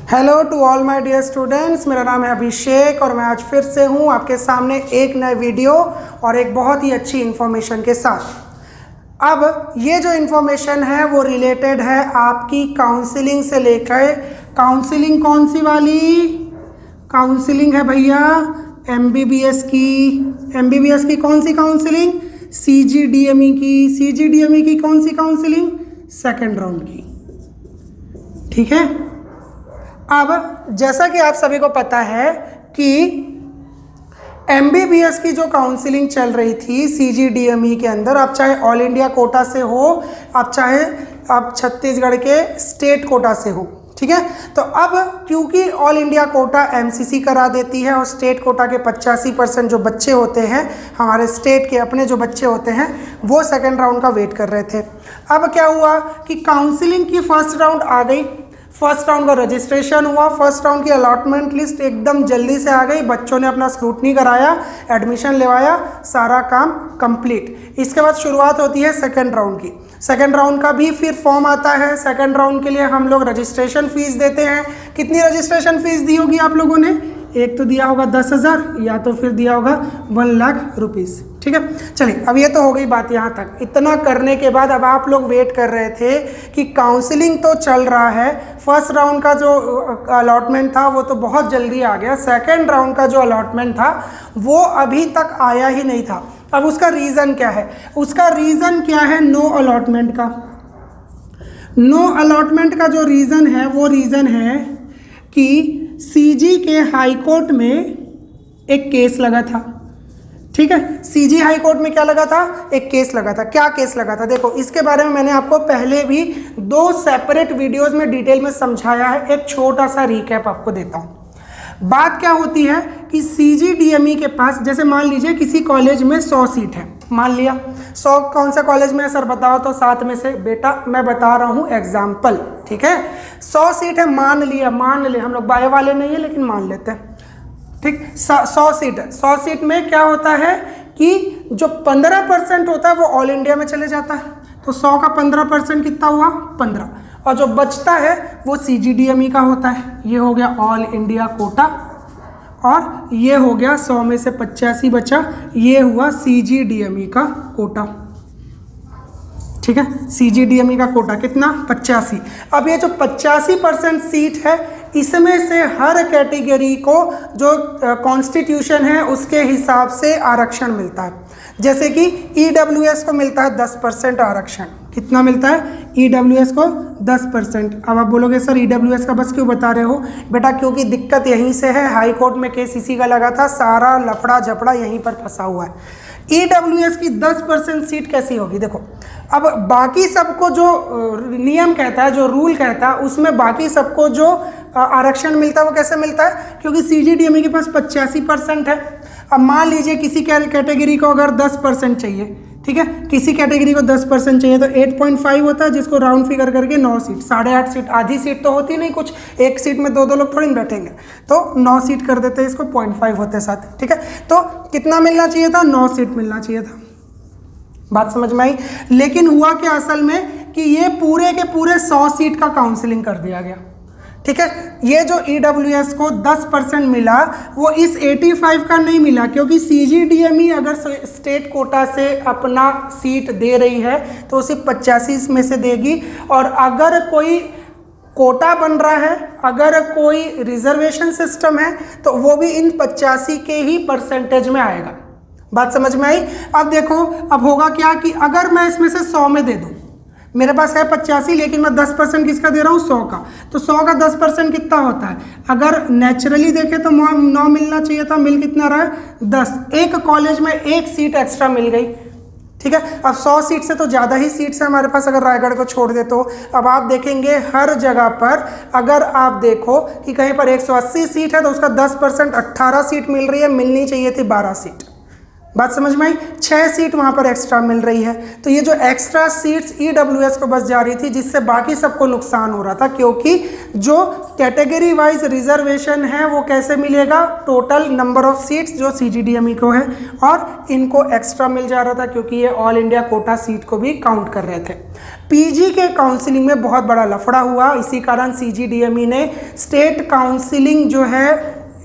Hello to all my dear students, मेरा नाम है अभिषेक और मैं आज फिर से हूँ आपके सामने एक नए वीडियो और एक बहुत ही अच्छी इन्फॉर्मेशन के साथ। अब ये जो इन्फॉर्मेशन है वो रिलेटेड है आपकी काउंसलिंग से लेकर, काउंसलिंग कौन सी वाली काउंसलिंग है भैया? एमबीबीएस की कौन सी काउंसलिंग? सीजीडीएमई की कौन सी काउंसलिंग? सेकेंड राउंड की। ठीक है, अब जैसा कि आप सभी को पता है कि एमबीबीएस की जो काउंसलिंग चल रही थी सीजीडीएमई के अंदर, आप चाहे ऑल इंडिया कोटा से हो, आप चाहे आप छत्तीसगढ़ के स्टेट कोटा से हो, ठीक है। तो अब क्योंकि ऑल इंडिया कोटा एमसीसी करा देती है और स्टेट कोटा के 85% जो बच्चे होते हैं, हमारे स्टेट के अपने जो बच्चे होते हैं, वो सेकेंड राउंड का वेट कर रहे थे। अब क्या हुआ कि काउंसलिंग की फर्स्ट राउंड आ गई, फर्स्ट राउंड का रजिस्ट्रेशन हुआ, फर्स्ट राउंड की अलॉटमेंट लिस्ट एकदम जल्दी से आ गई, बच्चों ने अपना स्क्रूटनी कराया, एडमिशन लेवाया, सारा काम कंप्लीट। इसके बाद शुरुआत होती है सेकंड राउंड की। सेकंड राउंड का भी फिर फॉर्म आता है। सेकंड राउंड के लिए हम लोग रजिस्ट्रेशन फीस देते हैं। कितनी रजिस्ट्रेशन फीस दी होगी आप लोगों ने? एक तो दिया होगा 10,000 या तो फिर दिया होगा 1 लाख रुपीज़। ठीक है, चलिए अब ये तो हो गई बात यहाँ तक। इतना करने के बाद अब आप लोग वेट कर रहे थे कि काउंसलिंग तो चल रहा है, फर्स्ट राउंड का जो अलॉटमेंट था वो तो बहुत जल्दी आ गया, सेकेंड राउंड का जो अलॉटमेंट था वो अभी तक आया ही नहीं था। अब उसका रीज़न क्या है? उसका रीज़न क्या है? नो अलॉटमेंट का। नो अलॉटमेंट का जो रीज़न है वो रीज़न है कि सीजी के हाई कोर्ट में एक केस लगा था। ठीक है, सीजी हाई कोर्ट में क्या लगा था? एक केस लगा था। क्या केस लगा था? देखो, इसके बारे में मैंने आपको पहले भी 2 सेपरेट वीडियोस में डिटेल में समझाया है। एक छोटा सा रिकैप आपको देता हूँ। बात क्या होती है कि सीजीडीएमई के पास, जैसे मान लीजिए किसी कॉलेज में 100 सीट है, मान लिया 100 कौन सा कॉलेज में है सर बताओ तो? 7 में से। बेटा मैं बता रहा हूँ एग्जाम्पल, ठीक है। 100 सीट है, मान लिया, मान ले, हम लोग बायो वाले नहीं है लेकिन मान लेते हैं, ठीक। 100 सीट है। 100 सीट में क्या होता है कि जो 15% होता है वो ऑल इंडिया में चले जाता है। तो 100 का 15% कितना हुआ? 15। और जो बचता है वो सीजीडीएमई का होता है। ये हो गया ऑल इंडिया कोटा और ये हो गया 100 में से 85 बचा, ये हुआ सीजीडीएमई का कोटा। ठीक है, सीजीडीएमई का कोटा कितना? 85। अब ये जो 85% सीट है, इसमें से हर कैटेगरी को जो कॉन्स्टिट्यूशन है उसके हिसाब से आरक्षण मिलता है। जैसे कि ईडब्ल्यूएस को मिलता है 10% आरक्षण। कितना मिलता है? ईडब्ल्यूएस को 10%। अब आप बोलोगे सर ईडब्ल्यूएस का बस क्यों बता रहे हो? बेटा क्योंकि दिक्कत यहीं से है, हाई कोर्ट में केस इसी का लगा था, सारा लफड़ा झपड़ा यहीं पर फंसा हुआ है। ईडब्ल्यूएस की 10% सीट कैसी होगी? देखो, अब बाकी सबको जो नियम कहता है, जो रूल कहता है, उसमें बाकी सबको जो आरक्षण मिलता है वो कैसे मिलता है? क्योंकि सीजीडीएमई के पास 85% है। अब मान लीजिए किसी कैटेगरी को अगर 10% चाहिए, ठीक है, किसी कैटेगरी को 10% चाहिए तो 8.5 होता है, जिसको राउंड फिगर करके 9 सीट, 8.5 सीट, आधी सीट तो होती नहीं, कुछ एक सीट में 2 लोग थोड़ी बैठेंगे, तो 9 सीट कर देते हैं इसको, 0.5 होते साथ। ठीक है, तो कितना मिलना चाहिए था? 9 सीट मिलना चाहिए था। बात समझ में आई? लेकिन हुआ क्या असल में कि ये पूरे के पूरे 100 सीट का काउंसलिंग कर दिया गया। ठीक है, ये जो ईडब्ल्यूएस को 10% मिला वो इस 85 का नहीं मिला, क्योंकि सीजीडीएमई अगर स्टेट कोटा से अपना सीट दे रही है तो उसे 85 में से देगी, और अगर कोई कोटा बन रहा है, अगर कोई रिजर्वेशन सिस्टम है तो वो भी इन 85 के ही परसेंटेज में आएगा। बात समझ में आई? अब देखो, अब होगा क्या कि अगर मैं इसमें से 100 में दे दूं, मेरे पास है 85 लेकिन मैं 10% किसका दे रहा हूँ? 100 का। तो 100 का 10% कितना होता है? अगर नेचुरली देखे तो 9 मिलना चाहिए था, मिल कितना रहा है? 10। एक कॉलेज में एक सीट एक्स्ट्रा मिल गई। ठीक है, अब 100 सीट से तो ज़्यादा ही सीट्स है हमारे पास अगर रायगढ़ को छोड़ दे तो। अब आप देखेंगे हर जगह पर, अगर आप देखो कि कहीं पर 180 सीट है तो उसका 10% 18 सीट मिल रही है, मिलनी चाहिए थी 12 सीट। बात समझ में आई। 6 सीट वहाँ पर एक्स्ट्रा मिल रही है। तो ये जो एक्स्ट्रा सीट्स EWS को बस जा रही थी, जिससे बाकी सबको नुकसान हो रहा था, क्योंकि जो कैटेगरी वाइज रिजर्वेशन है वो कैसे मिलेगा, टोटल नंबर ऑफ सीट्स जो CGDME को है, और इनको एक्स्ट्रा मिल जा रहा था क्योंकि ये ऑल इंडिया कोटा सीट को भी काउंट कर रहे थे। PG के काउंसलिंग में बहुत बड़ा लफड़ा हुआ, इसी कारण CGDME ने स्टेट काउंसलिंग जो है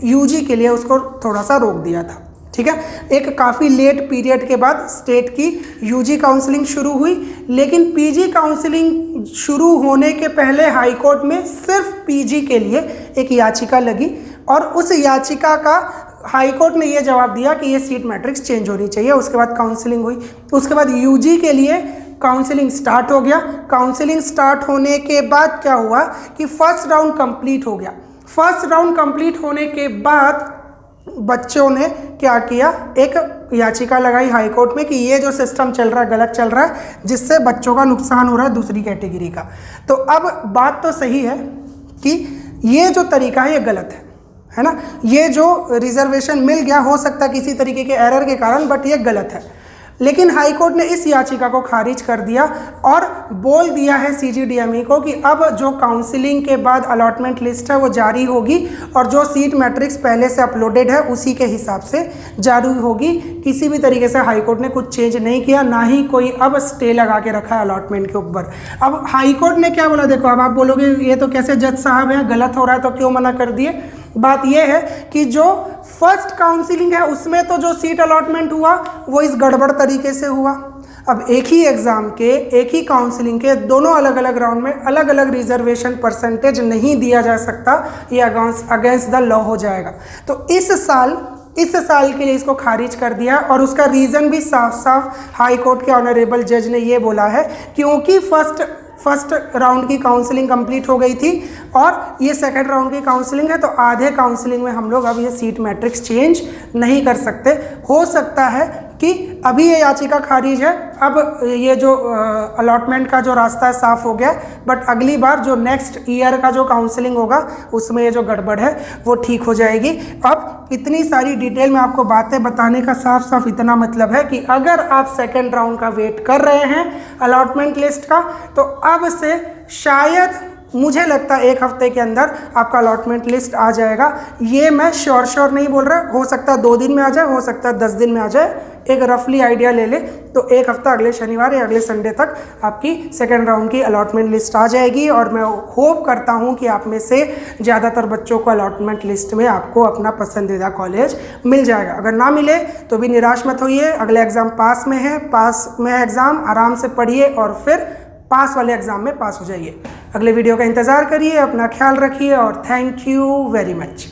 UG के लिए उसको थोड़ा सा रोक दिया था। ठीक है, एक काफ़ी लेट पीरियड के बाद स्टेट की UG काउंसलिंग शुरू हुई, लेकिन PG काउंसलिंग शुरू होने के पहले हाई कोर्ट में सिर्फ PG के लिए एक याचिका लगी, और उस याचिका का हाई कोर्ट ने यह जवाब दिया कि ये सीट मैट्रिक्स चेंज होनी चाहिए। उसके बाद काउंसलिंग हुई, उसके बाद UG के लिए काउंसलिंग स्टार्ट हो गया। काउंसलिंग स्टार्ट होने के बाद क्या हुआ कि फर्स्ट राउंड कंप्लीट हो गया। फर्स्ट राउंड कंप्लीट होने के बाद बच्चों ने क्या किया, एक याचिका लगाई हाई कोर्ट में कि ये जो सिस्टम चल रहा है गलत चल रहा है, जिससे बच्चों का नुकसान हो रहा है दूसरी कैटेगरी का। तो अब बात तो सही है कि ये जो तरीका है ये गलत है ना। ये जो रिजर्वेशन मिल गया, हो सकता है किसी तरीके के एरर के कारण, बट ये गलत है। लेकिन हाई कोर्ट ने इस याचिका को खारिज कर दिया और बोल दिया है CGDME को कि अब जो काउंसलिंग के बाद अलॉटमेंट लिस्ट है वो जारी होगी, और जो सीट मैट्रिक्स पहले से अपलोडेड है उसी के हिसाब से जारी होगी। किसी भी तरीके से हाई कोर्ट ने कुछ चेंज नहीं किया, ना ही कोई अब स्टे लगा के रखा है अलॉटमेंट के ऊपर। अब हाई कोर्ट ने क्या बोला, देखो अब आप बोलोगे ये तो कैसे जज साहब हैं, गलत हो रहा है तो क्यों मना कर दिए। बात यह है कि जो फर्स्ट काउंसलिंग है उसमें तो जो सीट अलॉटमेंट हुआ वो इस गड़बड़ तरीके से हुआ। अब एक ही एग्ज़ाम के, एक ही काउंसलिंग के दोनों अलग अलग राउंड में अलग अलग रिजर्वेशन परसेंटेज नहीं दिया जा सकता, ये अगेंस्ट द लॉ हो जाएगा। तो इस साल के लिए इसको खारिज कर दिया, और उसका रीज़न भी साफ साफ हाई कोर्ट के ऑनरेबल जज ने ये बोला है, क्योंकि फर्स्ट राउंड की काउंसलिंग कंप्लीट हो गई थी और ये सेकंड राउंड की काउंसलिंग है, तो आधे काउंसलिंग में हम लोग अब ये सीट मैट्रिक्स चेंज नहीं कर सकते। हो सकता है कि अभी ये याचिका खारिज है, अब ये जो अलॉटमेंट का जो रास्ता है साफ हो गया, बट अगली बार जो नेक्स्ट ईयर का जो काउंसलिंग होगा उसमें ये जो गड़बड़ है वो ठीक हो जाएगी। अब इतनी सारी डिटेल में आपको बातें बताने का साफ साफ इतना मतलब है कि अगर आप सेकेंड राउंड का वेट कर रहे हैं अलॉटमेंट लिस्ट का, तो अब से शायद मुझे लगता है 1 हफ्ते के अंदर आपका अलॉटमेंट लिस्ट आ जाएगा। ये मैं श्योर नहीं बोल रहा, हो सकता है 2 दिन में आ जाए, हो सकता है 10 दिन में आ जाए। एक रफली आइडिया ले ले तो 1 हफ्ता अगले शनिवार या अगले संडे तक आपकी सेकेंड राउंड की अलॉटमेंट लिस्ट आ जाएगी। और मैं होप करता हूँ कि आप में से ज़्यादातर बच्चों को अलॉटमेंट लिस्ट में आपको अपना पसंदीदा कॉलेज मिल जाएगा। अगर ना मिले तो भी निराश मत होइए, अगले एग्ज़ाम पास में है, पास में एग्ज़ाम आराम से पढ़िए और फिर पास वाले एग्ज़ाम में पास हो जाइए। अगले वीडियो का इंतज़ार करिए, अपना ख्याल रखिए और थैंक यू वेरी मच।